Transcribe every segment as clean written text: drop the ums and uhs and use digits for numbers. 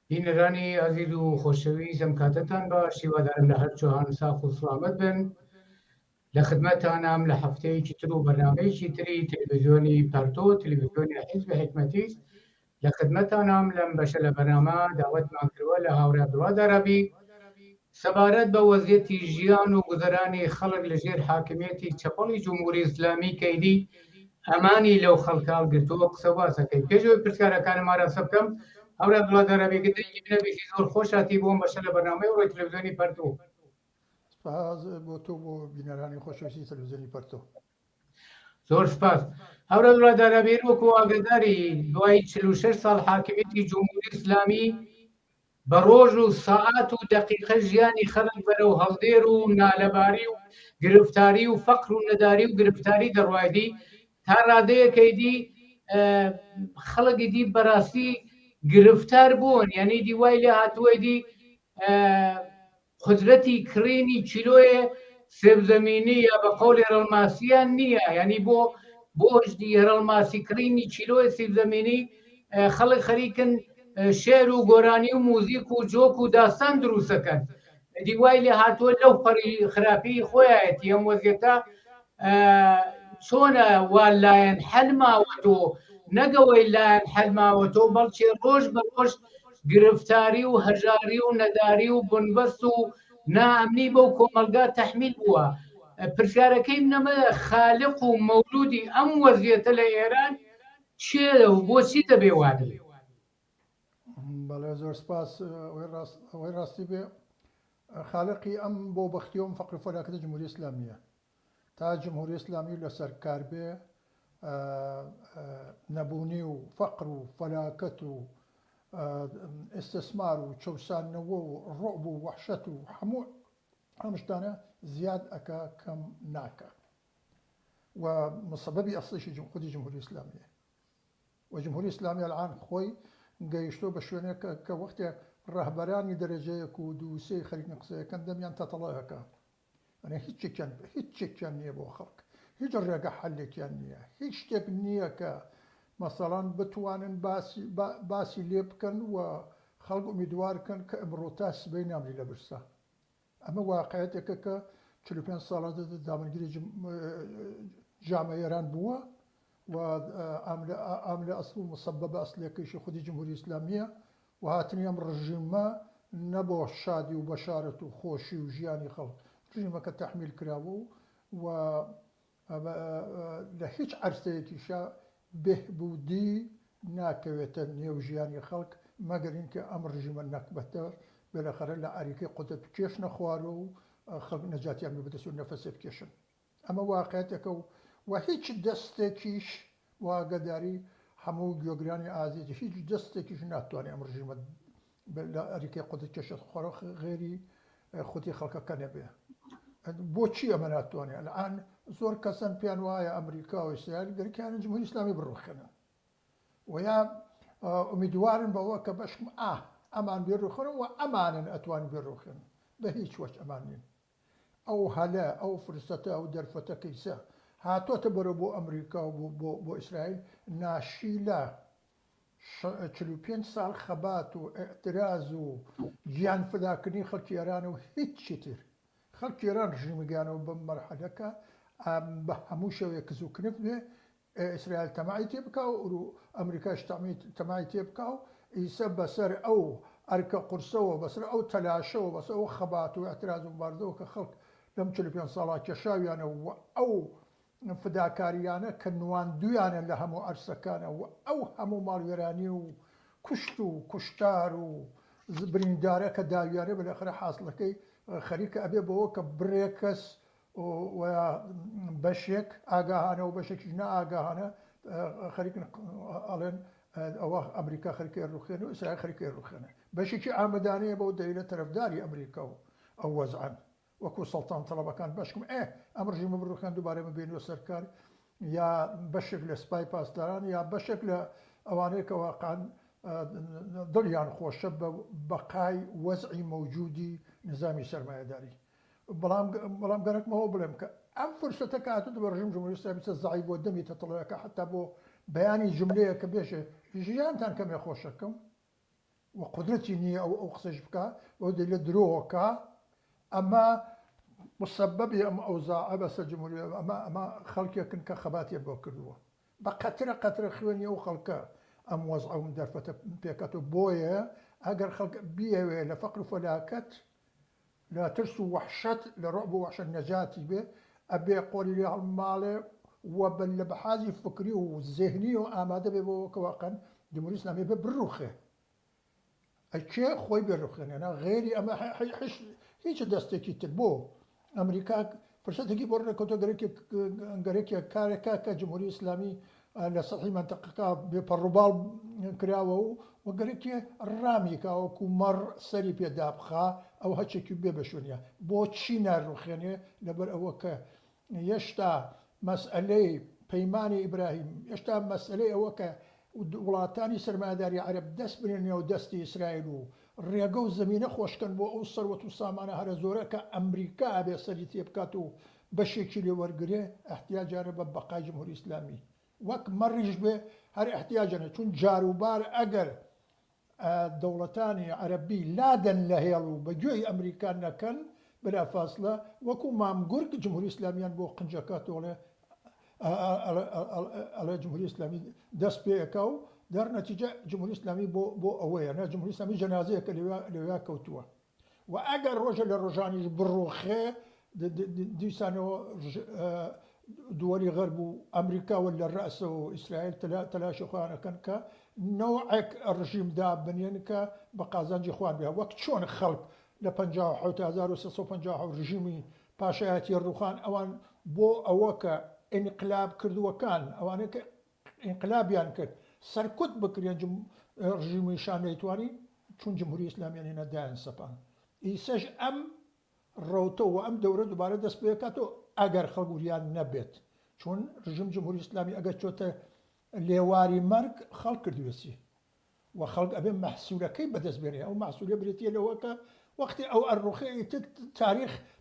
بینەرانی ئازیز و خۆشەویست ئەم کاتتان باش هیوادارم لە هەر جۆهان ساف و سڵامەت بن. لە خدمەتانم لە هەفتەیەکی تر و بەرنامەیەکی تری تەلەڤیزیۆنی پەرتۆ تەلەڤیزیۆنی حیزب حکمەتیست لە خدمەتانم لەم بەشە لە بەرنامە داوەتمان کردووە لە هاوڕێ عەبدوڵڵا دارابی سەبارەت بە وەزعیەتی ژیان و گوزەرانی خەڵک لەژێر حاکمیەتی چەپەڵی جمهوری ئیسلامی کەیدی ئەمانی لەو خەڵکا گرتووە قسە باسەکەی. پێشەوەی پرسیارەکانم ئاراستە بکەم هاوڕێ عەبدوڵڵا دارابی گرتێکی بنەویسی زۆر خۆشاتی بۆم بەشە لە بەرنامەی ڕۆی تەلەڤیزیۆنی پەرتۆ. سپاس بۆ تۆ بۆ بینەرانی خۆشەویستی تەلەڤیزیۆنی پەرتۆ. زۆر سپاس. هاوڕێ عەبدوڵڵا دارابی وەکو ئاگاداری دوای 46 ساڵ حاکمیەتی جمهوری ئیسلامی بە ڕۆژ و سەعات و دەقیقە ژیانی خەڵک بەرەو هەڵدێر و نالەباری و گرفتاری و فەقر و نەداری و گرفتاری دەڕوایدی تا ڕادەیەکەیدی خەڵکی دی بەڕاستی گرفتار بوون، یعنی دیوای لێ هاتووەیدی قدرەتی کڕینی چیلۆیە سێبزەمینی یا بە قەولی هێرەڵماسییان نییە، یعنی بۆ هێرەڵماسی کڕینی چیلۆی سێبزەمینی خەڵک خەریکن شێر و گۆرانی و موزیک و جۆک و داستان دروستەکەن. دیوای لێ هاتووە لەو خراپی خۆیەتی ئەم وەزعیەتە چۆنە وا لایەن حەلماوەتۆ نەگەوەی لایەن حەلماوەتۆ بەڵکێ ڕۆژ بە ڕۆژ گرفتاری و هەژاری و نەداری و بنبەست و نائەمنی بەو کۆمەلگا تەحمیل بووە. پرسیارەکەی منەمە خالق و مەولودی ئەم وەزعیەتە لە ئێران چێە و بۆچی دەبێ وانێ؟ بەڵێ زۆر سپاس. ئەوەی ڕاستی بێ خالقی ئەم بۆ بەختیەوە فەقر و فەلاکەتە جمهوری ئیسلامیە. تا جمهوری ئیسلامی لەسەر کار بێ نەبوونی و فەقر و فەلاکەت و ئستثمار و چەوسانەوە و ڕعب و وەحشەت و هەموو ئەم شتانە زیاد ئەکا کەم ناکە و مسبەبی ئەسڵیشی خودی جمهوری ئیسلامیە. و جمهوری ئیسلامی الان خۆی گەیشتۆ بە شوێنێک کە وەختێ ڕەهبەرانی دەرەجەیەک و دووسێی خەریکن قسەکەن دەمیان تەتەڵەیەکە، ئەنێ هیچێکیان نییە بۆ خەڵک، هیچ ڕێگە حەلێکیان نییە، هیچ شتێک نییە کە مەسەڵەن بتوانن باسی لێ بکەن و خەڵک ئومیدوارکەن کە ئەمڕۆ تا سبەی نامری لە برسا. ئەمە واقعەتێکە کە 45 ساڵە دامەگیری جامە ئێران بووە و ئەم لە ئەسڵ و مسبەبە ئەسلەکەیشی خودی جمهوری ئیسلامیە و هاتنی ئەم ڕژیمە نەبۆ شادی و بەشارەت و خۆشی و ژیانی خەڵک، ڕژیمەکە تەحمیل کراوە و لە هیچ عەرزەیەکیشە بێهبوودی ناکەوێتە نێو ژیانی خەڵک مەگەر اینکە ئەم ڕژیمە نەکبەتە بێلەخەرە لە عەریکەی قودرەت بکێش نەخوارە و خەڵک نەجاتیان ببدەست و نەفەسێ بکێشن. ئەمە واقعەتێکە و هیچ دەستێکیش واگەداری هەموو گوێگرانی ئازیزی هیچ دەستێکیش ناتوانێت ئەم ڕژیمە لە عەریکەی قودرەت کێشێت خۆڕە غێری خودی خەڵکەکە نەبێ. بۆچی ئەمە ناتوانێت؟ الان زۆر کەسان پێیان وایە ئەمریکا و ئیسرائیل گەرەکیان جمهوری ئیسلامی بڕوخێنن و یا ئومیدوارن بەوە کە بەشم ئەمان بێڕوخێنن و ئەمانن ئەتوانن بێڕوخێنن. بە هیچ وەجه ئەمان نین. ئەو هەلە ئەو فرسەتە ئەو دەرفەتەکەیسە هاتۆتە بەرە بۆ ئەمریکا و بۆ ئیسرائیل ناشی لە 45 ساڵ خەبات و ئێعتراز و گیان فداکردنی خەڵکی ئێران و هیچی تر. خەڵکی ئێران ڕژیمەگیانەوە بەم مەرحەلەکە بە هەموو شەوێک کز و کنف بێ ئیسرائیل تەماعی تێ بکا و ئەمریکاش تەماعی تێ بکا و ئیسە بەسەر ئەو ئەرکە قورسەوە بەسەر ئەو تەلاشەوە بەسەر ئەو خەبات و ئەتراز و مبارزەوە کە خەڵک لەم 45 ساڵا کێشاویانە و ئەو فداکاریانە کە نواندویانە لە هەموو عەرسەکانە و ئەو هەموو ماڵوێرانی و کوشت و کوشتار و بریندارە کە داویانە بەلەخەرە حاصلەکەی خەریکە ئەبێ بەوە کە بڕێکەس بەشێک ئاگاهانە و بەشێکی نائاگاهانە خەریکن ئەڵێن ئەوە ئەمریکا خەریکەی ڕوخێنە و ئیسرائیل خەریکەی ڕوخێنە. بەشێکی ئامەدانەیە بەو دەیلە تەرەفداری ئەمریکا و ئەو وەزعن وەکو سەڵتان تەڵەبەکان بەشکم ئەم ڕژیمە بڕوخان دووبارە ببێنەوە سەرکار یا بەشێک لە سپای پاسداران یا بەشێک لە ئەوانەیە کە واقعاً دڵیان خۆشە بە بەقای وەزعی مەوجودی نظامی سەرمایەداری. بەڵام گەرەکمەوە بڵێم کە ئەم فرسەتە کە هاتووە بە ڕژیم جمهوری ئیسلامی زەعیف بۆ دەمی تەتەڵەیەکە حتا بۆ بەیانی جملەیە کە بێژێ ژیانتان کەمێ خۆشەکەم و قدرەتی نییە ئەو قسەش بکە و دەی لە درۆوەکە ئەمە مسببی ئەم ئەوزاعە بەسەر جمهوری ئەمە خەڵکێکن کە خەباتێ بۆ کردووە بە قەترە خوێنی ئەو خەڵکە ئەم وەزع و دەرفەتە پێکەوە بۆیە ئەگەر خەڵک بیەوێ لە فەقر و فەلاکەت لا ترس و وحشت لە ڕعب و وحشت نەجاتی بێ ئەبێ قۆلی لێ هەڵماڵێ و لە بەحازی فکری و ذهنی و ئامادە بێ بۆ کە واقعاً جمهوری ئیسلامی بێ بڕوخێ ئەکێ خۆی بێڕوخێنێنە غێری ئەمە هیچ دەستێکی تر بۆ ئەمریکا فرسەتێکی بۆ ڕێکەوتۆ گەرێکی کارێکا کە جمهوری ئیسلامی لە سەحی منتەقەکە بێپەڕووباڵ کراوە و گەرێکی ڕامیکاوەکو مەڕ سەری پێدا بخا ئەو هەچێکی بێ بەشونیە بۆ چی ناڕوخێنێ لەبەر ئەوە کە هێشتا مەسئلەی پەیمانی ئیبراهیم هێشتا مەسئلەی ئەوە کە وڵاتانی سەرمایەداری عەرەب دەست بنێنێ و دەستی ئیسرائیل و ڕێگە و زەمینە خۆشکەن بۆ ئەو سەروەت و سامانە هەرە زۆرە کە ئەمریکا ئەبێ سەری تێ بکات و بەشێکی لێ وەرگرێ احتیاجارە بە بەقای جمهوری ئیسلامی وەک مەڕیش بێ هەر احتیاجانە چون جاروبار ئەگەر دەوڵەتانی عەرەبی لادەن لە هێڵ و بەگوێی ئەمریکا نەکەن بلافاصلە وەکو مامگورگ جمهوری ئیسلامیان بۆ قنجەکاتۆڵێ ئەڵێ جمهوری ئیسلامی دەست پێەکە و دەرنەتیجە جمهوری ئیسلامی بۆ ئەوەیە نە جمهوری ئیسلامی جەنازەیەکە لەوێ کەوتووە و ئەگەر ڕۆژە لە ڕۆژانیش بڕوخێ دیسانەوە دووەری غەرب و ئەمریکا و لە ڕەسە و ئیسرائیل تەلاشی خۆیانەکەن کە نەوعێک ڕژیمدا بنێن کە بە قازانجی خوان بێ وەک چۆن خەڵک لە 1950 ڕژیمی پاشایەتی ڕوخان ئەوان بۆ ئەوە کە ئینقلاب کردووەکان ئەوانەیە کە ئینقلابیان کرد سەرکوت بکرێن ڕژیمی شان نەیتوانی چون جمهوری ئیسلامیان هێنا دایان سەپان ئیسەش ئەم ڕەوتە و ئەم دەورە دووبارە دەست پێ کاتەوە ئەگەر خەڵگوریان نەبێت چون ڕژیم جمهوری ئیسلامی ئەگەر چۆتە لێواری مەرگ خەڵک کردوێسی و خەڵک ئەبێ مەحسوولەکەی بەدەست بێنێ ئەو مەحسوولە برێتیە لەوەکە وەختی ئەو ئەڕوخی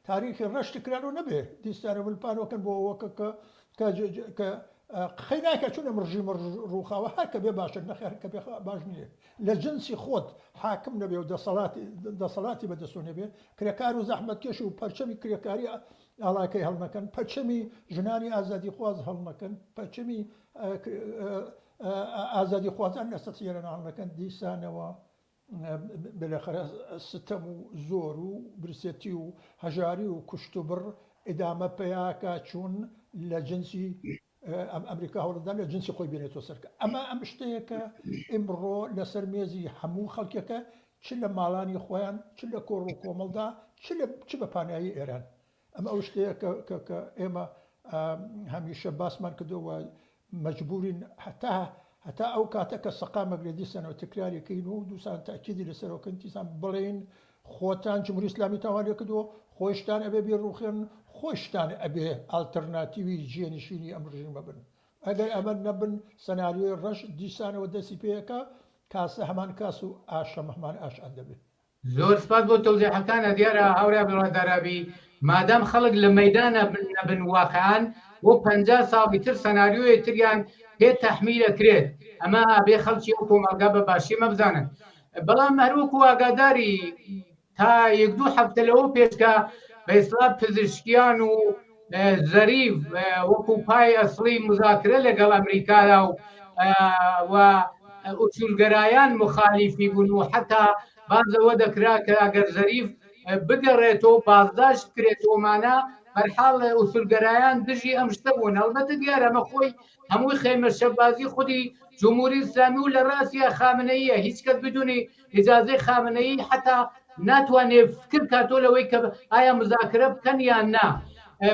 تاریخی ڕەشتی کران و نەبێ دیستانە ولپانەوەکەن بۆ ئەوەکە کە خەیناکە چون ئەم ڕژیمە ڕووخاوە هەر کە بێ باشە نەخێر کە بێ باش نییە لە جنسی خۆت حاکم نەبێ و دەسەڵاتی بەدەستۆ نەبێ کرێکار و زەحمەتکێش و پەرچەمی کرێکاری ئاڵاکەی هەڵنەکەن پەرچەمی ژنانی ئازادی خواز هەڵنەکەن پەرچەمی ئازادی خوازان لەسەر سێرە هەڵنەکەن دیسانەوە بەلەخەرە ستەم و زۆر و برسێتی و هەژاری و کوشت و بڕ ئیدامە پێیاکە چوون لە جنسی ئەمریکا هەوڵدان لە جنسی خۆی بێنێتەوە سەرکە ئەمە ئەم شتەیەکە ئیمڕۆ لەسەر مێزی هەموو خەڵکێکە چ لە ماڵانی خۆیان چ لە کۆڕ و کۆمەڵدا چ بە پانایی ئێران ئەمە ئەو شتەیە کە ئێمە هەمیشە باسمان کردەوە مەجبورین هەتا ئەو کاتە کە سەقامەک لێ دیسانەوە تکراریەکەین و دووسان تاکیدی لەسەرەوەکەن تیسان بڵێن خۆتان جمهوری ئیسلامی تاوانێ کردووە خۆشتان ئەبێ بێڕوخێن خۆشتان ئەبێ ئالتەرناتیوی جێنشینی ئەم ڕژیمە بن ئەگەر ئەمە نەبن سەناریۆی ڕەش دیسانەوە دەستی پێیەکە کاسە هەمان کاس و ئاشە مەهمان ئاشان دەبێت زۆر سپاس بۆ تەوزیحەکانە دیارە هاورا بڵادارابی مادام خەڵک لە مەیدانە بن واقعان بۆ 50 ساڵی تر سەناریۆی تریان پێ تەحمیلە کرێت ئەمە بێ خەڵکی ئەو کۆمەلگا بە باشی مەبزانن بەڵام هەروەکو ئاگاداری تا 1-2 هەفتە لەوە پێشکە بە ئیسڵات پزیشکیان و زەریف وەکو پای ئەسڵی مزاکرە لەگەڵ ئەمریکادا و ئوچولگەرایان مخالیفی بوون و حتا بازەوە دەکرا کە ئەگەر زەریف بگەڕێتەوە بازداشت کرێتەوەمانە بەرحاڵ ئوچولگەرایان دژی ئەم شتە بوون هەڵبەتە دیارە ئەمە خۆی هەمووی خێمە شەبازی خودی جمهوری ئیسلامی و لە ڕاستیە خامنەییە هیچ کەس بدونی ئیجازەی خامنەیی حتا ناتوانێت فکر کاتۆ لەوەی کە ئایا مزاکرە بکەن یان نا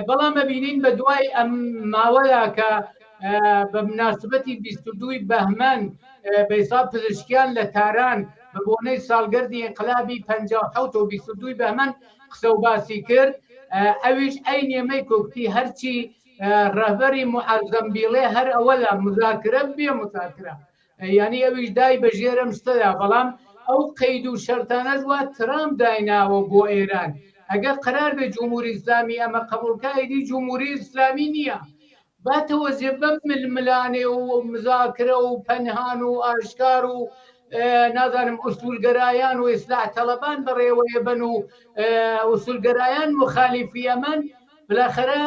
بەڵام ببینین بە دوای ئەم ماوەیە کە بە مناسبەتی 22 بەهمەن بە حیساب پزیشکیان لە تاران بە بۆنەی ساڵگەردی ئینقلابی 57 و 22 بەهمەن قسە و باسی کرد ئەویش ئەینێمەی کۆکتی هەرچی ڕەهبەری معەزەم بیڵێ هەر ئەوە لە مذاکرە بێ مذاکرە یعنی ئەویش دای بەژێرەم شتەدا بەڵام ئەو قەید و شەرتانەش وا ترامپ دایناوە بۆ ئێران ئەگەر قرار بێ جمهوری ئیسلامی ئەمە قبولکایدی جمهوری ئیسلامی نییە باتەوە زێبەم ململانێ و مذاکرە و پەنهان و ئاشکار و نازانم ئوسولگەرایان و ئیسلاح تەڵەبان بەڕێوەیە بن و ئوسولگەرایان مخالیفی ئەمن بالاخرە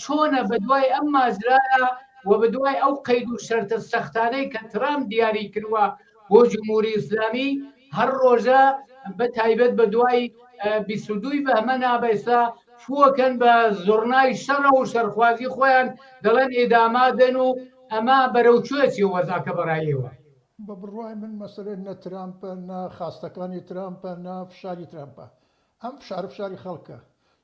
چۆنە بەدوای ئەم ماجرایە و بەدوای ئەو قەید و شەرتە سەختانەی کە ترامپ دیاری کردووە بۆ جمهوری ئیسلامی هەر ڕۆژە بە تایبەت بە دوای 22 بەهمە نابەسا فووەکەن بە زۆرنای شەڕە و شەرخوازی خۆیان دەڵێن ئێدامادەن و ئەمە بەرەوچێتی وەزاکە بەڕایەوە بە بڕوای من مەسەرێت نە ترامپە نە خاستەکانی ترامپە نە فشاری ترامپە ئەم فشاری خەڵکە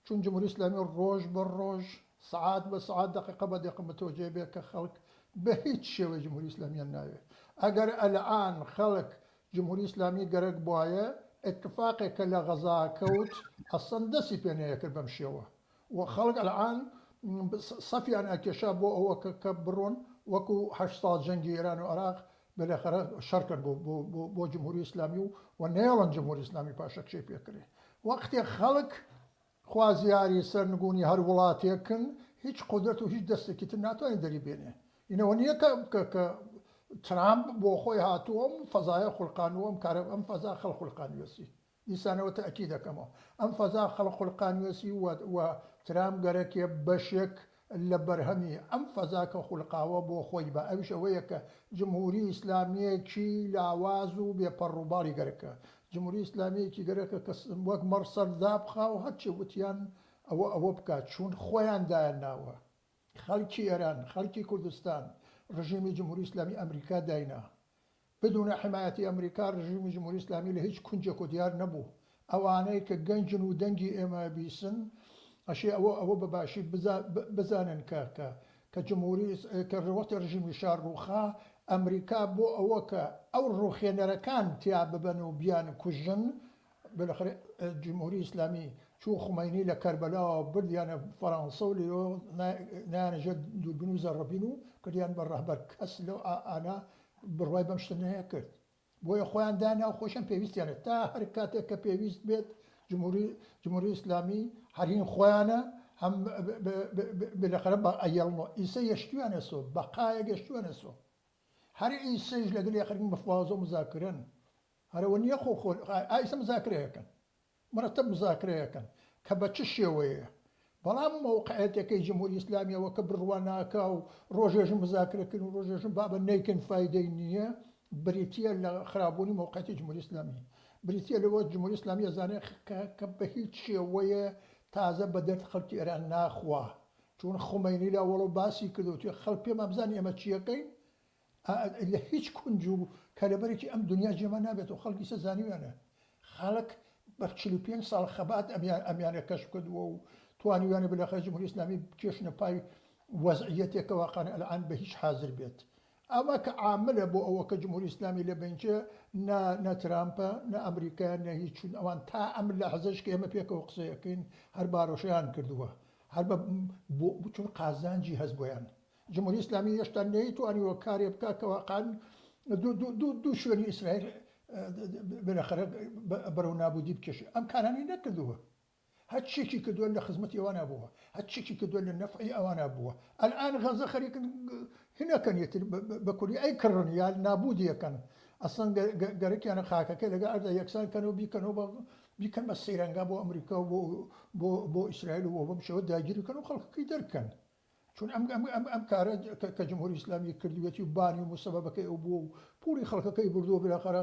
چون جمهوری ئیسلامی ڕۆژ بە ڕۆژ سعات بە سعات دقیقە بە دقیقە متوجه بێت کە خەڵک بە هیچ شێوەی جمهوری ئیسلامیان ناوێت ئەگەر ئەلعان خەڵک جمهوری ئیسلامی گەرەک بواە اتفاقێکە لە غەزا کەوت ئەسەن دەستی پێنەیە کرد بەم شێوە و خەڵک ئەلعان سەفیان ئەکێشا بۆ ئەوە کە بڕۆن وەکو 8 ساڵ جەنگی ئێران و عێراق بالاخره شرکت بۆ جمهوری ئیسلامی و نێڵن جمهوری ئیسلامی پاشەکشەی پێکرێ وەختی خەڵک خوازیاری سەرنگونی هەر وڵاتێکن هیچ قدرت و هیچ دەستێکی تر ناتوانێت دەری بێنێ اینەوە نییە کە ترامپ بۆ خۆی هاتووەم فەزایە خوڵقانوەم کارە ئەم فەزا خەڵ خوڵقانوێسی دیسانەوە تەئەکی دەکەمەوە ئەم فەزا خەڵ خوڵقانوێسی و ترامپ گەرەکێ بەشێک لە بەرهەمی ئەم فەزاکە خوڵقاوە بۆ خۆی بە ئەوش ئەوەیە کە جمهوری ئیسلامیەکی لاواز و بێپەڕووباڵی گەرەکە جمهوری ئیسلامیەکی گەرەکە کە وەک مەرسەر دابخا و هەرچی وتیان ئەوە بکات چون خۆیان دایان ناوە خەڵکی ئێران خەڵکی کوردستان ڕژیمی جمهوری ئیسلامی ئەمریکا داینا بدون حمایەتی ئەمریکا ڕژیمی جمهوری ئیسلامی لە هیچ کونجێک و دیار نەبوو ئەوانەی کە گەنجن و دەنگی ئێمە بیسن ئەشێ ئەوە بەباشی بزانن کە جمهوری کە ڕوەتی ڕژیمی شار ڕووخا ئەمریکا بۆ ئەوە کە ئەو ڕوخێنەرەکان تیا ببەن و بیان کوژن بالاخره جمهوری ئیسلامی چوو خومینی لە کەربەلاوە بردیانە فەڕەنسە و لێرۆ نایانەژە دووربین و زەڕەبین و کردیان بە ڕەهبەر کەس لەو ئانا بڕوای بەم شتە نەیە کرد بۆیە خۆیان دانا و خۆشیان پێویستیانە تا هەر کاتێک کە پێویست بێت جمهوری ئیسلامی هەرین خۆیانە هەم بالاخره بە ئەیەڵنەوە ئیسە یەشتویانە سۆ بەقایەک یەشتویانە سۆ هەر ئیسەیش لەگەڵ یەخەرین مەفوازە و مزاکرن هەرەوە نییە خۆ ئایسە مزاکرەیەکەن مرتب مزاکرەیەکەن کە بە چ شێوەیە بەڵام موقعەتەکەی جمهوری ئیسلامیەوە کە بڕوا ناکا و ڕۆژێژم مزاکرەکردن و ڕۆژێژم بابە نەیکن فایدەی نییە بریتە لە خراببوونی موقعەتی جمهوری ئیسلامی بریتە لەوە جمهوری ئیسلامی ئەزانێت کە بە هیچ شێوەیە تازە بە دەرد خەڵکی ئێران ناخوا چون خومینی لە وەڵۆ باسی کردو توی خەڵک پێم ئەبزانانی ئەمە چیەکەین لە هیچ کونج و کارەبەرێکی ئەم دنیا جێمە نابێت و خەڵکی سەزانیوانە خەڵک بە 45 ساڵ خەبات ئەمیانە کەشف کردووە و توانیوانە بەلاخەر جمهوری ئیسلامی بکێشنە پای وەزعیەتێکە واقعانە ئەلعان بە هیچ حازر بێت ئەمە کە عاملە بۆ ئەوە کە جمهوری ئیسلامی لە بەنجە نە ترامپە نە ئەمریکا نە هیچ چون ئەوان تا ئەم لە حەزەش کە ئێمە پێکەوە قسەیەکەین هەر باڕۆشەیان کردووە هەر بۆ چون قازانجی هەست بۆیان جمهوری ئیسلامی هێشتا نەیتوانیوە کارێ بکات کە واقعان دوو شوێنی ئیسرائیل بالاخره بەرەو نابودی بکێشێ ئەم کارانی نەکردووە هەرچێکی کردووە لە خزمەتی ئەوانە بووە هەرچێکی کردووە لە نەفعی ئەوانە بووە ئەلعان غەزە خەریکن هینەکەن یەتر بە کولی ئەی کڕن یا نابودیەکەن ئەسڵەن گەرەکیانە خاکەکە لەگە ئەردا یەکسانکەنەوە بیکەن بە سەیرەنگا بۆ ئەمریکا و بۆ ئیسرائیل و بۆ بەم شێوە داگیریکەن و خەڵکەکەی دەرکەن چون ئەم کارە کە جمهوری ئیسلامی کردوێتی و بانی و مسەبەبەکەی ئەو بووە و پوڵی خەڵکەکەی بردووە بالاخره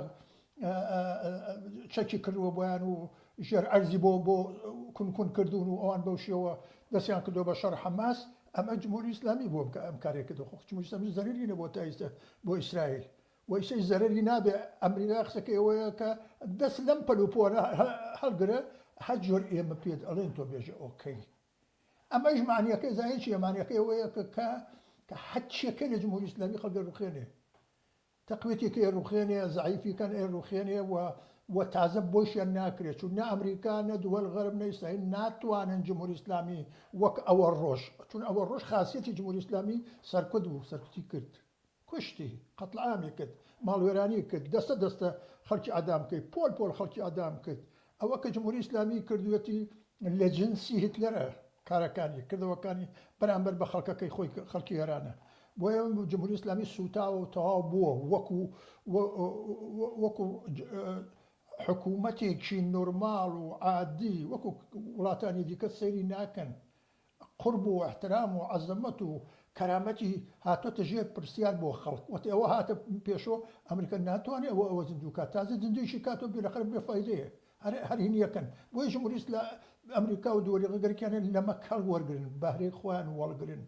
چەکی کردووە بۆیان و ژێر ئەرزی بۆ کون کردوون و ئەوان بەو شێوە دەستیان کردووە بە شەڕ حەماس ئەمە جمهوری ئیسلامی بووە ئەم کارێک کردو جمهوری ئیسلامی زەرری نەبووە تا ئێستا بۆ ئیسرائیل و ئیسەی زەرری نابێ ئەمریکا قسەکەی ئەوەیە کە دەست لەم پەلوپۆرە هەڵگرە هەر جۆر ئێمە پێت ئەڵێن تۆ بێژە ئۆکەی ئەمەش معنیەکەی زانین چیە معنیەکەی ئەوەیە کە هەرچیەکەی لە جمهوری ئیسلامی خەڵک ڕوخێنێ تەقویەتێکی ڕوخێنێ زعیفیکەن ڕوخێنێ و وتازە بۆشیان ناکرێت چون نە ئەمریکا نە دووەل غەرب نە ئیسرائیل ناتوانن جمهوری ئیسلامی وەک ئەوە ڕۆژ چون ئەوە ڕۆژ خاصیەتی جمهوری ئیسلامی سەرکوت بوو سەرکوتی کرد کوشتی قەتڵ عامی کرد ماڵوێرانی کرد دەستە دەستە خەڵکی ئادام کرد پۆل پۆل خەڵکی ئادام کرد ئەوە کە جمهوری ئیسلامی کردوێتی لە جنسی هیتلەرە کارەکانی کردەوەکانی بەرامبەر بە خەڵکەکەی خۆی خەڵکی ئێرانە بۆیە جمهوری ئیسلامی سوتاوە و تەواو بووە وەکو حکوومەتێکی نۆرماڵ و عادی وەکو وڵاتانی دیکە سەیری ناکەن قورب و احترام و عەزەمەت و کەرامەتی هاتۆتە ژێر پرسیار بۆ خەڵک وەتی ئەوە هاتە پێشۆ ئەمریکا ناتوانێت ئەوە زیندوو کات تازە زیندویشی کاتۆ بێلەخەر بێفایدەیە هەر هینیەکەن بۆی جمهوری ئەمریکا و دووەری گەرەکیانە لەمە کەڵ وەرگرن بەهرەی خۆیان وەڵگرن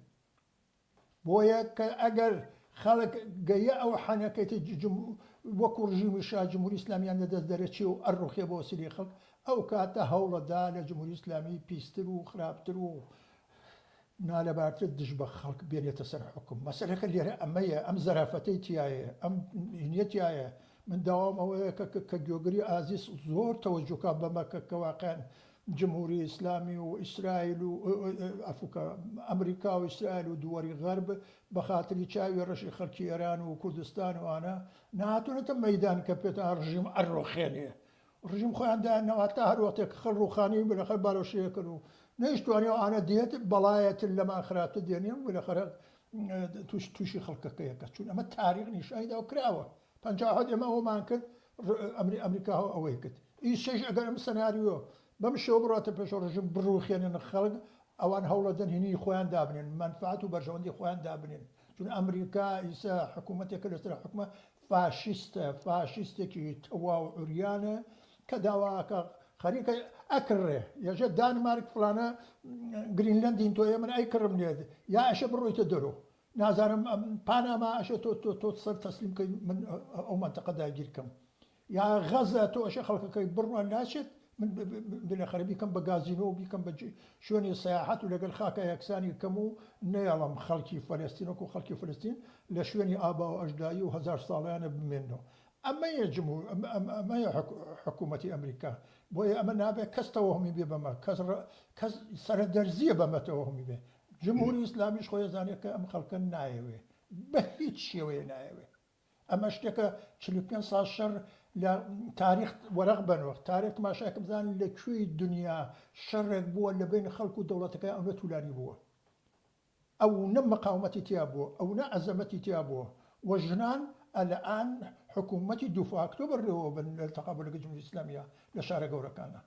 بۆیە کە ئەگەر خەڵک گەیە ئەو حەنەکەیتی وەکو ڕژیمی شا جمهوری ئیسلامیان لەدەست دەرەچی و ئەڕوخێ بۆ وەسیلەی خەڵک ئەو کاتە هەوڵەدا لە جمهوری ئیسلامی پیستر و خراپتر و نالەبارتر دژ بە خەڵک بێنێتە سەر حکم مەسەلەکە لێرە ئەمەیە ئەم زەرافەتەی تایە ئەم هینیەتایە من داوام ئەوەیە کە گوێگری ئازیز زۆر تەوەجوکە بەمە کە واقعیان جمهوری ئیسلامی و ئیسرائیل و ئەمریکا و ئیسرائیل و دووەری غەرب بە خاتری چاوی ڕەشی خەڵکی ئێران و کوردستان وانە نهاتونەتە مەیدان کە پێێتە ڕژیم ئەڕۆخێنێ ڕژیم خۆیاندا نەواتە هەروەختێک خەڵ ڕوخانی بلەخەر باڵۆشەیەکرد و نەیشتوانێ ئەوانە دێت بەڵایەتن لەمان خراپتە دێنێم بلەخەرە تووشی خەڵکەکەیەکە چون ئەمە تاریخ نیشانیدا و کراوە 50 ئێمە ئەومان کرد ئەمریکا ئەوەی کرد ئیشش ئەگەر ئەم سەناریۆ بەم شێوە بڕاتە پێش ڕژیم بڕوخێنن خەڵک ئەوان هەوڵەدەن هینی خۆیان دابنێن منفعات و بەرژەوەندی خۆیان دابنێن چون ئەمریکا ئیسا حکوومەتێکە لەسەر حکومە فاشیستێکی تەواو عوریانە کە داواکە خەریکە ئەکڕێ یەژە دانمارک فلانە گرینلەندین تۆ من ئەیکڕم لێت یا ئەشە بڕۆیتە دەرۆ نازانم پاناما ئەشە تۆ سەر تەسلیم کەی من ئەو منتەقە داگیرکەم یا غەزە تۆ ئەشە خەڵکەکەی بڕوان ناچێت من بلەخەرە بیکەم بە گازینۆ و بیکەم بە شوێنی سەیاحەت و لەگەڵ خاکە یەکسانی کەم و نەیەڵم خەڵکی فەلەستینۆک و خەڵکی فلستین لە شوێنی ئابا و ئەژدایی و 1000 ساڵیانە بمێنەوە ئەمەیە حکوومەتی ئەمریکا بۆیە ئەمە نابێت کەس تەوەهمی بێ بەمە کەس سەرەدەرزیە بەمە تەوەهمی بێ جمهوری ئیسلامیش خۆی زانێت کە ئەم خەڵکە نایەوێ بە هیچ شێوەیە نایەوێ ئەمە شتێکە 45 ساڵ شەڕ لە تاریخ وەرەق بنەوە تاریخ تماشاکە بزانن لەکوێی دنیا شەڕێک بووە لە بین خەڵک و دەوڵەتەکە ئەوە توولانی بووە ئەو نە مەقاومەتی تیا بووە ئەو نە عەزەمەتی تیا بووە وەژنان الآن حکوومەتی 2 ئۆکتۆبر ڕێوە بن لە تەقابلەکە جمهوری ئیسلامیە لە شارە گەورەکانە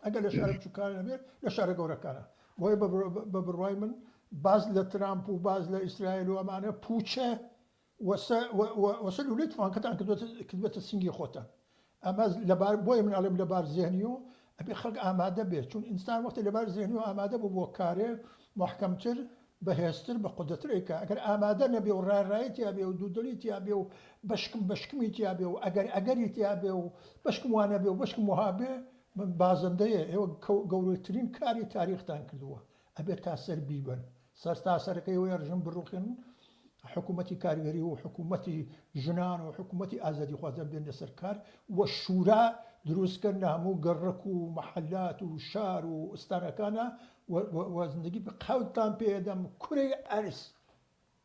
ئەگەر لە شارە بچووکانە نەبێت لە شارە گەورەکانە بۆیە بە بڕوای من باز لە ترامپ و باز لە ئیسرائیل و ئەمانە پوچە وەسەلولیت فانکەتان کردوێتە سنگی خۆتان ئەمە لەبار بۆیە من ئەڵێم لەبار زێنی و ئەبێ خەڵک ئامادە بێت چون ئینسان وەختی لەبار زێنی و ئامادە بوو بۆ کارێ محکەمتر بەهێزتر بە قودرەترێکە ئەگەر ئامادە نەبێ و ڕایڕایی تیا بێ و دوودڵی تیا بێ و بەشکمی تیا بێ و ئەگەری تیا بێ و بەشکم وانە بێ و بەشکم وها بێ من بازندەیە ئێوە گەورەترین کاری تاریختان کردووە ئەبێت تا سەر بیبن سەر تا سەرەکەی وێ ڕژم بڕوخێن حکوومەتی کاریگەری و حکوومەتی ژنان و حکوومەتی ئازادی خوازن بێن لەسەر کار وە شورا دروستکردن هەموو گەڕک و مەحەلات و شار و ئستانەکانە و زندگی قەوتان پێدەم کوڕی ئەرس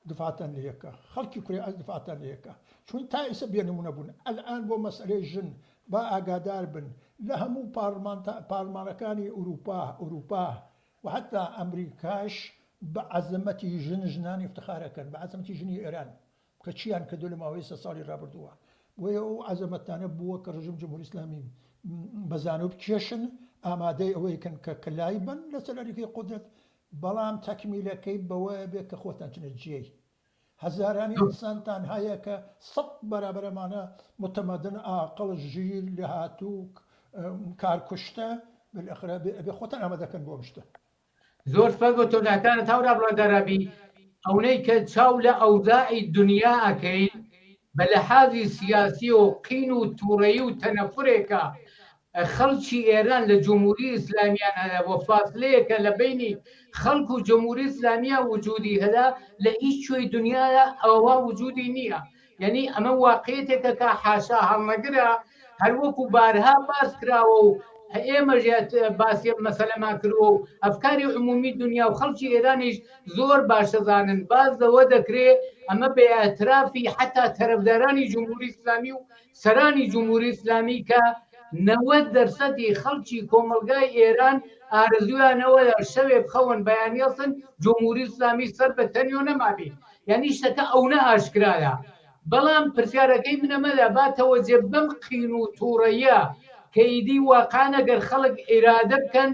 دفاعتان لەکە خەڵکی کوڕی ئەرس دفاعتان لەکە چون تا ئیسە بێنمونە بوون ئەلئان بۆ مەسئلەی ژن با ئاگادار بن لە هەموو پارلمانەکانی ئوروپا و حتا ئەمریکاش بە عەزەمەتی ژنانی افتخارەکەن بە عەزەمەتی ژنی ئێران کە چیان کردو لە ماوەی 3 ساڵی ڕابردووە بۆیە ئەو عەزەمەتانە بووە کە ڕژیم جمهوری ئیسلامی بەزانوب کێشن ئامادەی ئەوەی کەن کە کلای بن لە سەرەریکەی قودرەت بەڵام تەکمیلەکەی بەوەیە بێت کە خۆتان چنە جێی هەزارانی ئینسانتان هەیە کە 100 بەرابەرەمانە متەمەدن ئاقڵ ژیر لە هاتوو کارکوشتە بەلەخرە بێ خۆتان ئامادەکەن بۆ شتە زۆر سپاس بۆ تۆداکانت هەورا بڵێدارابی ئەوەی کە چاو لە ئەوزاعی دنیا ئەکەین بە لەحاظی سیاسی و قین و تووڕەیی و تەنەفورێکە خەڵکی ئێران لە جمهوری ئیسلامیان هەیە بۆ فاصلەیەکە لە بینی خەڵک و جمهوری ئیسلامیە وجودی هەدا لە هیچ شوێی دنیاە ئەوە وجودی نییە یعنی ئەمە واقعیتێکە کە حاشا هەڵنەگرە هەروەکو بارها باس کراوە و ئێمەژێت باسی مەسەلەمان کردووە و ئەفکاری عمومی دنیا و خەڵکی ئێرانیش زۆر باشەزانن باز لەوە دەکرێت ئەمە بە ئەترافی حتا تەرەفدارانی جمهوری ئیسلامی و سەرانی جمهوری ئیسلامی کە 90% خەڵکی کۆمەلگای ئێران ئارزویانەوە شەوێ بخەون بەیانیەسن جمهوری ئیسلامی سەر بە تەنیۆ نەمابی یعنی شتەکە ئەوە ئاشکرایە بەڵام پرسیارەکەی منەمەدا باتەوە جێ بەم قین و تووڕەیە کەیدی واقعان ئەگەر خەڵک ئێرادە بکەن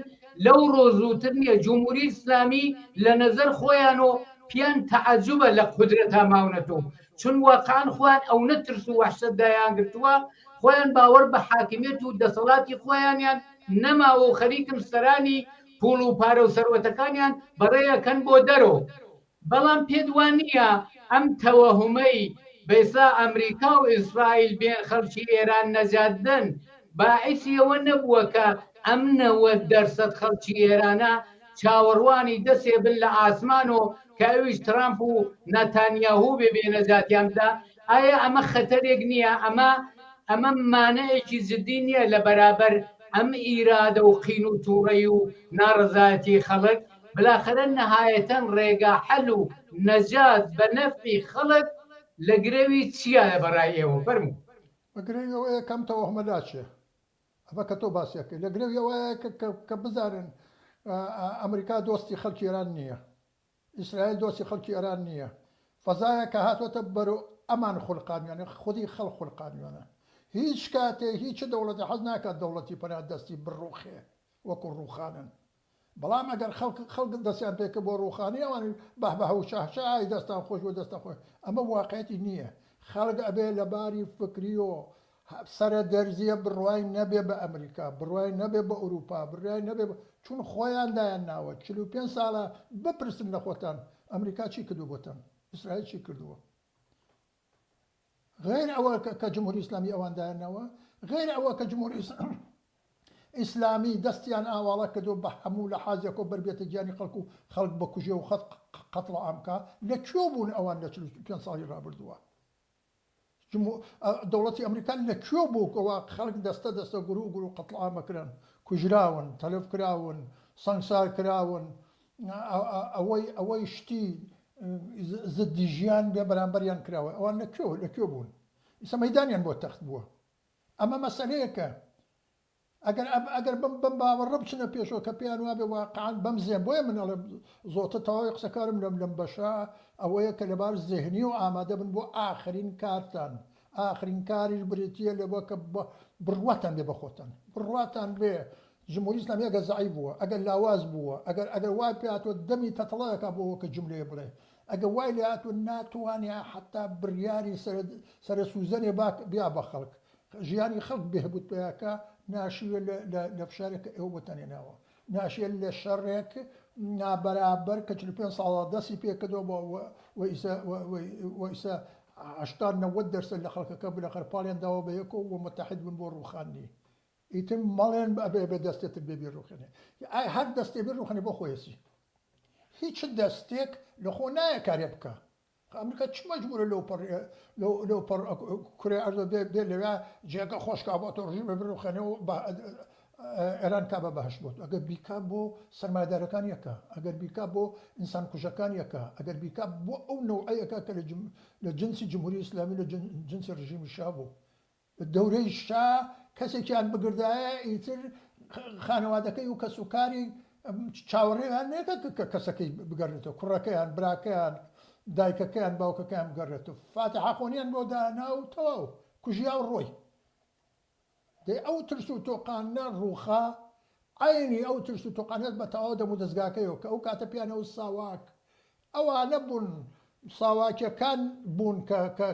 لەو ڕۆزووتر نییە جمهوری ئیسلامی لە نەزەر خۆیان و پیان تەعەجوبە لە قودرەتا ماونەتەوە چون واقعان خۆیان ئەو نەترس و وەحشەت دایانگرتووە خۆیان باوەڕ بە حاکمیت و دەسەڵاتی خۆیانیان نەماوە و خەریکن سەرانی پوڵ و پارە و سەروەتەکانیان بەڕێیەکەن بۆ دەرەوە بەڵام پێدوان نییە ئەم تەوەهمەی بەئسا ئەمریکا و ئیسرائیل بێن خەڵکی ئێران نەجاتدن باعثی ئەوە نەبووە کە ئەم 90% خەڵکی ئێرانە چاوەڕوانی دەسێ بن لە ئاسمان و کە ئەویش ترامپ و نەتانیاهوو بێ بێنەجاتیاندا ئایا ئەمە خەتەرێک نییە ئەمە مانەیەکی جدی نییە لە بەرابەر ئەم ئیرادە و قین و تووڕەی و ناڕزایەتی خەڵک بلاخرە نەهایەتەن ڕێگا حەل و نەجات بە نەفعی خەڵک لە گرێوی چییە لە بەڕای ئێوە فەرموو بەگرێوەیە کەم تەوەهمەداچێ ئەمە کە تۆ باسیەکەی لە گرێویەوەیە کە بزانن ئەمریکا دۆستی خەڵکی ئێران نییە ئیسرائیل دۆستی خەڵکی ئێران نییە فەزایە کە هاتوۆتە بەرەو ئەمان خولقانیانە خودی خەڵق خولقانیانە هیچ کاتێ هیچ دەوڵەتی حەز ناکات دەوڵەتی پەنات دەستی بڕوخێ وەکو ڕوخانن بەڵام ئەگەر خەڵک دەستیان پێکە بۆ ڕوخانی ئەوانی بەهبەه و شاهشای دەستان خۆش و دەستان خۆش ئەمە واقعەتی نییە خەڵک ئەبێ لەباری فکری و سرە دەرزیە بڕوای نەبێ بە ئەمریکا بڕوای نەبێ بە ئوروپا بڕوای نەبێ چون خۆیان دایان ناوە 45 ساڵە بپرسن لە خۆتان ئەمریکا چی کردو بۆتان ئیسرائیل چی کردووە غیر ئەوە کە جمهوری ئیسلامی ئەوان دایانەوە غیر ئەوە کە جمهوری ئیسلامی دەستیان ئاواڵە کردو بە هەموو لە حازێک و بەربێتە گیانی خەڵک بە کوژێ و قەتڵ ئامکا لەکوێ بوون ئەوان لە 45 ساڵی ڕابردووە دەوڵەتی ئەمریکان لەکوێ بووکەوە خەڵک دەستە گرو و قەتڵ ئامەکردن کوژراون تەلەف کراون سەنگسار کراون ئەوەی شتی زدی ژیان بێ بەرامبەریان کراوە ئەوان لەکوێ بوون ئیسا مەیدانیان بۆ تەخت بووە ئەمە مەسەلەیەکە ئەگەر بم باوەڕە بچنە پێشەوە کە پێیان وابێ واقعان بەم زێن بۆیە منەڵێ زۆرتە تەواوی قسەکارم لەم بەشە ئەوەیە کە لەبار زێهنی و ئامادە بن بۆ ئاخرین کارتان ئاخرین کاریش بریتە لەبە کە بڕواتان بێ بەخۆتان بڕواتان بێ جمهوری ئیسلامی ئەگەر زەعیف بووە ئەگەر لاواز بووە ئەگەر وای پێهاتوە دەمی تەتەڵەیەکە بۆەوە کە جملەیە بڵێ ئەگەر وای لێ هاتووە ناتوانێ حتا بڕیاری سەرە سوزەنێ بیا بە خەڵک ژیانی خەڵک بێهبوت پێیاکە ناشیوە لە فشارێکە ئێوە بۆتانێناوە ناشێت لە شەڕێک نابەرابەر کە 45 ساڵە دەستی پێکردەوە ئیسا 80-90% لە خەڵکەکە بلە خەرپاڵیان داوە بە یەکەوە و متحد بن بۆ ڕوخاندنی ئیتر مەڵێن بێ دەستێتر بێبێ ڕوخێنێ هەر دەستێ بێ ڕوخێنێ بۆ خۆیەسی هیچ دەستێک لە خۆ نایە کارێ بکە ئەمریکا چ مەجبورە لەو پەڕ کوڕێ ئەرزە بێ لەوێ جێگە خۆشکا بۆتە ڕژیمە بڕوخێنەوە ئێران کا بە بەهەشت بۆت ئەگەر بیکا بۆ سەرمایه‌دارەکان یەکە ئەگەر بیکا بۆ ئینسان کوژەکان یەکە ئەگەر بیکا بۆ ئەو نەوعەیەکە کە لە جنسی جمهوری ئیسلامی لە جنسی ڕژیمی شا بوو دەورەی شا کەسێکیان بگردایە ئیتر خانەوادەکەی و کەسوکاری چاوەڕێیان نێکە کە کەسەکەی بگەڕێتەوە کوڕەکەیان براکەیان دایکەکەیان باوکەکەیان بگەڕێتەوە فاتحە خۆنیان بۆ دانا و تەواو کوژیا و ڕۆی دەی ئەو ترس و تۆقانە ڕووخا عینی ئەو ترس و تۆقانەت بە تەواو دەم و دەستگاکەیەوە کە ئەو کاتە پیانە و ساواک ئەوانە بوون ساواکیەکان بوون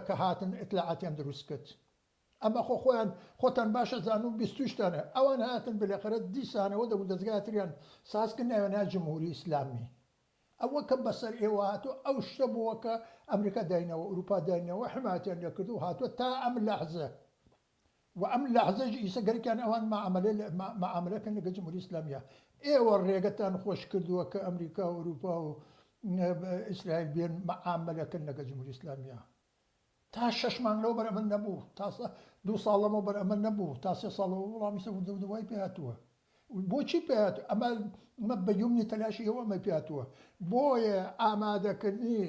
کە هاتن ئیطلاعاتیان دروست کرد ئەمە خۆتان باشە زانوو 20تانە ئەوان هاتن بلێخەرە دیسانەوە دەبوو دەستگاتریان سازکرد ناوێنا جمهوری ئیسلامی ئەوە کە بەسەر ئێوە هاتووە ئەو شتە بووە کە ئەمریکا داینەوە ئوروپا داینەوە حماتیان لێ کردو هاتووە تا ئەم لەحزە و ئەم لەحزەش ئیسە گەرەکیان ئەوان معاملەکەن لەگەڵ جمهوری ئیسلامیە ئێوە ڕێگەتان خۆش کردووە کە ئەمریکا و ئوروپا و ئیسرائیل بێن معاملەکەن لەگەڵ جمهوری ئیسلامیە تا 6 مانگ لەو بەرە من نەبوو تا 2 ساڵەمە بەرە من نەبوو تا 3 ساڵەوە وەڵامی سە دوای پێهاتووە بۆچی پێات ئەمە بەیومنی تەلاشی ئەوە ئەمە پێاتووە بۆیە ئامادەکردنی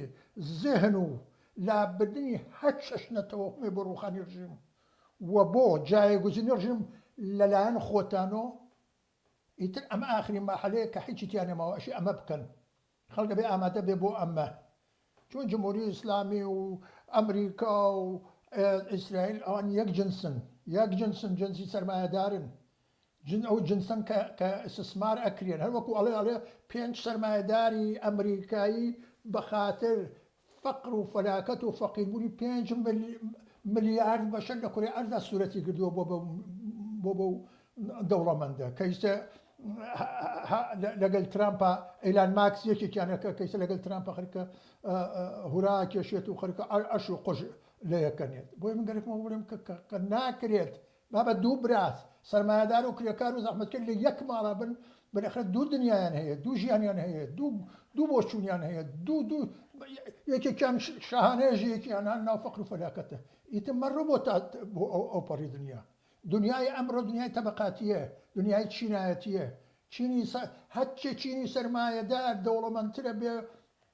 زێهن و لابردنی هەر شەشنەتەوە حمێ بۆ ڕوخانی ڕژیم و بۆ جایگوزینی ڕژیم لەلایەن خۆتانەوە ئیتر ئەمە ئاخری ماحەلەیە کە هیچی تیانێمەوە ئەشی ئەمە بکەن خەڵکە بێ ئامادە بێ بۆ ئەمە چون جمهوری ئیسلامی و ئەمریکا و ئیسرائیل ئەوان یەک جنسن جنسی سەرمایەدارن ئەو جنسن کە استثمار ئەکرێن هەر وەکو ئەڵێ 5 سەرمایەداری ئەمریکایی بەخاتر فەقر و فەلاکەت و فەقیربوونی 5 ملیارد بەشەر لە کورێ ئەردا سوورەتی کردووە بۆ دەوڵەمەندە کەیسە لەگەڵ ترامپە ئەیلان ماکس یەکێکیانەکە کەیسە لەگەڵ ترامپە خەرکە هورا کێشێت و خەرکە ئەش و قژ لە یەکەنێت بۆی من گەرەکمە بڵێم کە ناکرێت بابە دوو براس سەرمایه‌دار و کرێکار و زەحمەتکەر لە یەک ماڵا بن بەلەخرە دوو دنیایان هەیە دوو ژیانیان هەیە دوو بۆچوونیان هەیە دوو یەکێکیان شاهانەیەژی یەکیان هەن ناو فەقر و فەلاکەتە ئیتر مەڕۆ بۆ ئەو پەڕی دنیای ئەمڕۆ دنیای تەبەقاتیە دنیای چینایەتیە هەرچێ چینی سەرمایەدار دەوڵەمەندترە بێ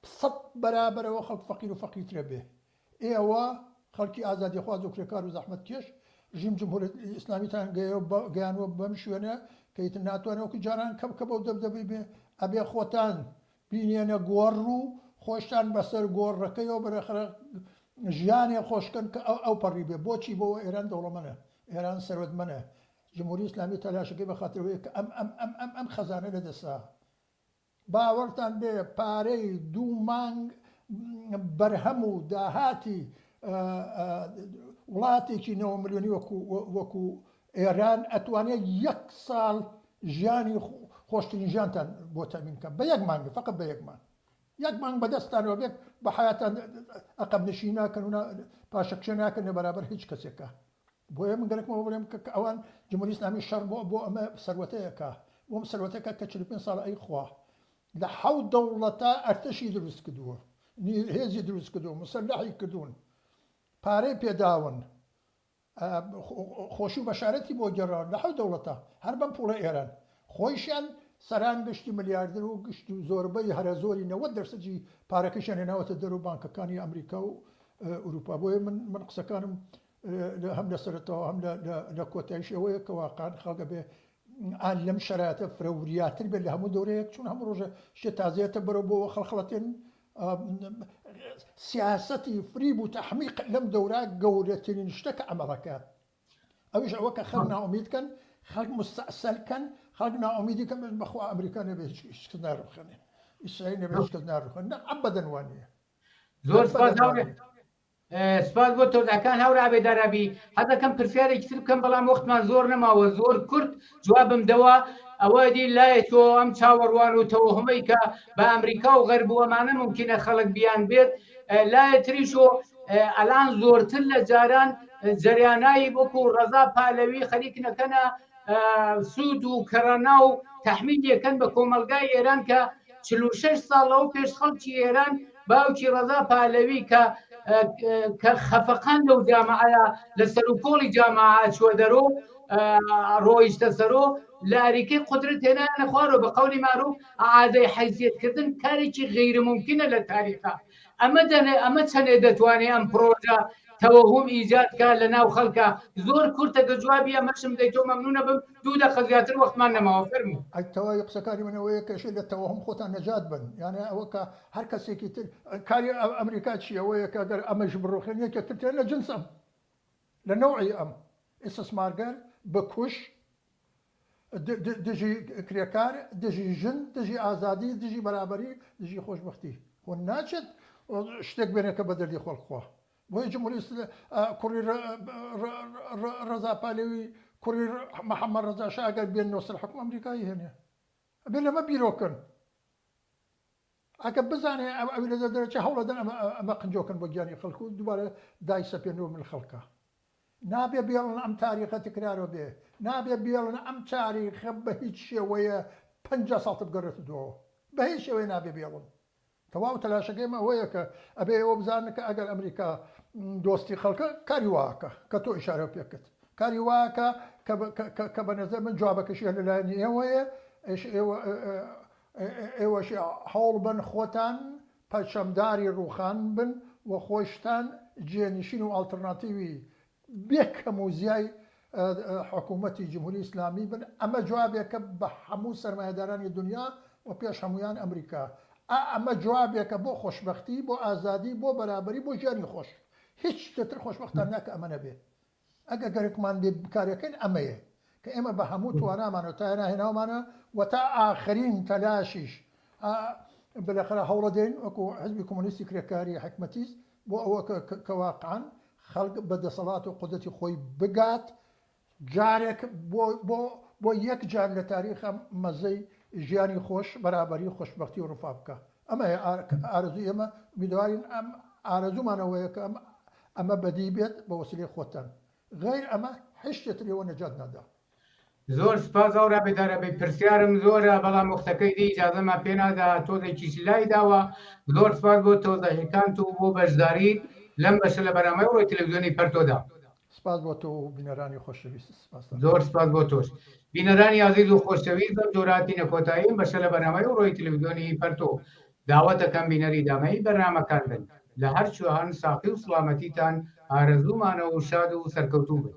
100 بەرابەرەوە خەڵک فەقیر و فەقیرترە بێ ئێوە خەڵکی ئازادیخواز و کرێکار و زەحمەتکێش ژیم جمهوریەت ئیسلامیتان گەیانوە بەم شوێنە کە ئیتر ناتوانێت وەکو جاران کە بەو دەبدەبی بێ ئەبێ خۆتان بینێنە گۆڕ و خۆشتان بەسەر گۆڕەکەیەوە بەرەخرە ژیانێ خۆشکەن کە ئەو پەڕی بێ بۆچی بۆ ئێران دەوڵەمەنە ئێران سەرۆتمەنە جمهوری ئیسلامی تەلاشەکەی بەخاترەوەی کە ئەم خەزانە لەدەستا باوەڕتان بێ پارەی 2 مانگ بەرهەم و داهاتی وڵاتێکی 9 ملیۆنی وەکو ئێران ئەتوانێت 1 ساڵ ژیانی خۆشترین ژیانتان بۆ تەمین کە بە 1 مانگ فقط بە 1 مانگ 1 مانگ بەدەستانەوە بێت بە حیاتان ئەقەب نشین ناکەن و پاشەکشە ناکەن لە بەرابەر هیچ کەسێکە بۆیە من گەرەکمەوە بڵێم کە ئەوان جمهوری ئیسلامی شەڕ بۆ ئەمە سەروەتەیەکە بۆم سەروەتەکە کە 45 ساڵ ئەی خوا لە 7 دەوڵەتە ئەرتەشی دروست کردووە هێزی دروست کردووە مسلحی کردوون پارەی پێداون خۆشی و بەشارەتی بۆ گەڕان لە 7 دەوڵەتە هەر بەم پوڵە ئێران خۆیشیان سەران گشتی ملیاردر و گشت و زۆربەی هەرە زۆری 90% پارەکەشیان هێناوەتە دەرەوە بانکەکانی ئەمریکا و ئوروپا بۆیە من قسەکانم هەم لە سەرەتەوە هەم لە کۆتاییش ئەوەیە کە واقعان خەڵکە بێ ئان لەم شەرایەتە فرەوریاتر بێت لە هەموو دەورەیەک چون هەموو ڕۆژە شتێ تازەیەتە بەرەو بۆ خەڵخەڵەتێن سیاسەتی فریب و تەحمیق لەم دەورە گەورەترین شتەکە ئەمەڵەکات ئەویش ئەوە کە خەڵک ناومێدکەن خەڵک مستەئسەلکەن خەڵک ناومێدیکەن بەخوا ئەمریکا نەبێ هیچ کەس ناڕوخێنێ ئیسرائیل نەبێ هیچ کەس ناڕوخێن ئەبەدەن وانە زۆر سپاس بۆ تۆزەکان هەورا بێدارابی حەزەکەم پرسیارێکی تر بکەم بەڵام وەختمان زۆر نەماوە زۆر کورت جوابم دەوە ئەوە دی لایەتەوە ئەم چاوەڕوان و تەوەهمەی کە بە ئەمریکا و غەرب ئەمانە ممکنە خەڵک بیان بێت لایەتریشۆ ئەلان زۆرتر لە جاران جەریانایی وەکو ڕەزا پالەوی خەریک نەکەنە سوود و کەڕەنا و تەحمیل یەکەن بە کۆمەلگای ئێران کە 46 ساڵەوە پێش خەڵکی ئێران باوکی ڕەزا پالەوی کە خەفەقان لەو جامعەیە لە سەر و کۆڵی جامعە چوە دەرۆ ڕۆیشتە سەرۆ لە ئەریکەی قودرەت هێنایانە خوارەوە بە قەولی معروف عادەی حەیزیەتکردن کارێکی غەیرممکنە لە تاریخا ئەمە چەندێ دەتوانێت ئەم پرۆژە تەوەهم ئیجادکە لە ناو خەڵکە زۆر کورتە کە جوابی ئەمەشم دەیتۆ مەمنونە بم 2 دقیقە زیاتر وەختمان نەماوە فەرموو ئەتەوای قسەکاری منەوەیە کەشێ لە تەوەهم خۆتان نەجات بن یانە ئەوە کە هەر کەسێکی تر کاری ئەمریکا چی ئەوەیە کە گەر ئەمەش بڕۆخێن یەکێکتر تێن لە جنسم لە نەوعی ئەم ئستثمارگەر بکوش دژی کرێکار دژی ژن دژی ئازادی دژی بەرابەری دژی خۆشبەختی خۆ ناچێت شتێک بێنێ کە بە دەردی خۆڵخوا بۆیە جمهوری کوڕی ڕەزا پالەوی کوڕی محەممەد ڕەزا شا ئەگەر بێنەوە سەر حکوم ئەمریکایی هێنێ ئەبێ لەمە بیرۆکن ئەگە بزانێ ئەوی لە دەرەچە هەوڵەدەن ئەمە قنجۆکن بۆ گیانی خەڵکو و دووبارە دای سەپێنەوە من خەڵکە نابێ بێڵن ئەم تاریخە تکرارەوە بێ نابێ بێڵن ئەم تاریخە بە هیچ شێوەیە 50 ساڵ بگەڕێتەوە بە هیچ شێوەیە نابێ بێڵن تەواو تەلاشەکەی ئەوەیە کە ئەبێ ئەوە بزانن کە ئەگەر ئەمریکا دۆستی خەڵکە کاری واکە کە تۆ ئیشارە پێکرد کاری واکە کە بە نەزەر من جوابەکەشیە لەلایەن ئێوەیە ئێوەش هەوڵ بن خۆتان پەچەمداری ڕووخان بن و خۆشتان جێنشین و ئالتەرناتیوی بێکەم و زیای حکوومەتی جمهوری ئیسلامی بن ئەمە جوابێکە بە هەموو سەرمایه‌دارانی دنیا و پێش هەمویان ئەمریکا ئەمە جوابێکە بۆ خۆشببختی بۆ ئازادی بۆ بەرابری بۆ ژیانی خۆش هیچ شتتر خۆشببختان ناکە ئەمە نەبێ ئەگە گەرەکمان بێ بکارەکەن ئەمەیە کە ئێمە بە هەموو توانامانەوە تا ناهێناومانە و تا ئاخرین تەلاشیش بەلەخرا هەوڵە دێن وەکو حزبی کۆمۆنیستی کرێکاری حکومەتیست بۆ ئەوە کە واقعاً خەڵک بەدەسەڵات و قودرەتی خۆی بگات جارێک بۆ یەک جار لە تاریخە مەزەی ژیانی خۆش بەرابەری خۆشببختی و ڕووفا بکە ئەمە ئارەزوی ئێمە میدوارین ئەم ئارەزومانەوەیە کە ئەمە بەدی بێت بە وسیلەی خۆتان غیر ئەمە هیچ شتێترەوە نەجات نادا. زۆر سپاس ئەو ڕابێدارە پرسیارم زۆرە بەڵام وەختەکەی دی ئیجازەمان پێ نادا تۆزێکیش لای داوە زۆر سپاس بۆ تۆزەحیکانت و بۆ بەشداری لەم بەشە لە بەرنامەی ڕۆی تەلەڤیزیۆنی پەرتۆدا. سپاس بۆ تۆ و بینەرانی خۆشەویست زۆر سپاس بۆ تۆش بینەرانی عەزیز و خۆشەویست بەم جۆراتی نەکۆتاییم بەشە لە بەرنامەی ڕۆی تەلەڤیزیۆنی پەرتۆ داوەتەکەم بینەری دامەی بەرنامەکان بن لە هەر شوێن ساقی و سڵامەتیتان ئارەزوومانە و شاد و سەرکەوتوو بن.